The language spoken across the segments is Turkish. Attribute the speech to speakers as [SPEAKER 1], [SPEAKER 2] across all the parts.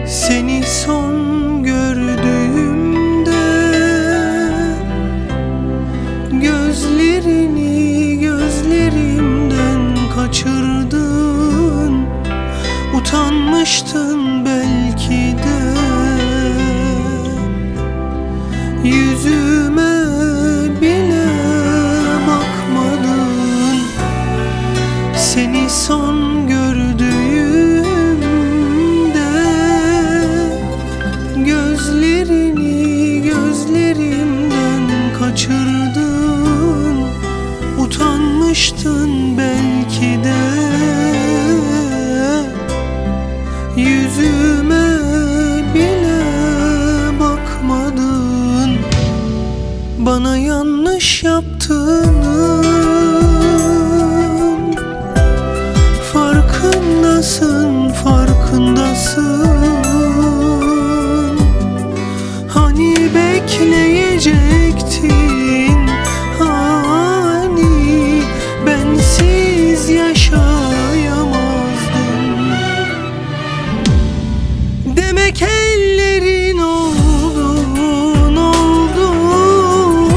[SPEAKER 1] Seni son gördüğümde gözlerini gözlerimden kaçırdın. Utanmıştın belki de, yüzüme bile bakmadın. Seni son gördüğümde gözlerini gözlerimden kaçırdın. Utanmıştın belki de, yüzüme bile bakmadın. Bana yanlış yaptığının farkındasın, farkındasın. Hani bekleyecektin, hani bensiz yaşayamazdım. Demek ellerin oldun, oldun.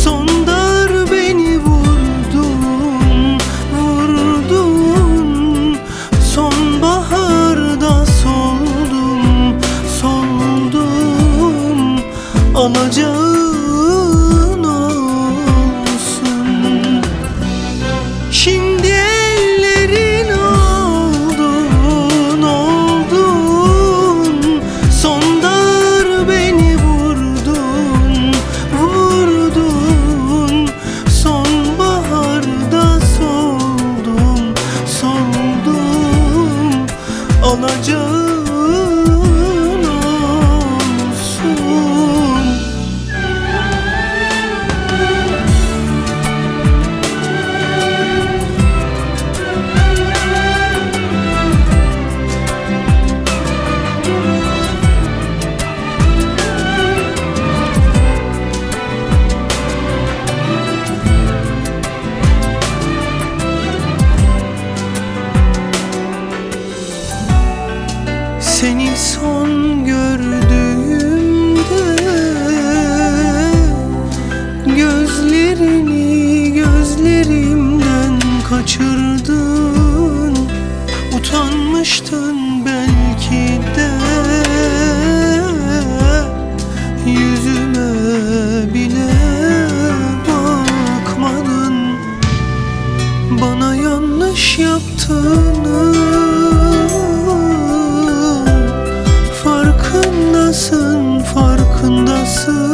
[SPEAKER 1] Son darbeni vurdun, vurdun. Sonbaharda soldum, soldum. Alacağın olsun. Şimdi ellerin oldun, oldun. Son darbeni vurdun, vurdun. Sonbaharda soldum, soldum. Alacağın seni son gördüğümde gözlerini gözlerimden kaçırdın. Utanmıştın belki de, yüzüme bile bakmadın. Bana yanlış yaptığını farkındasın, farkındasın.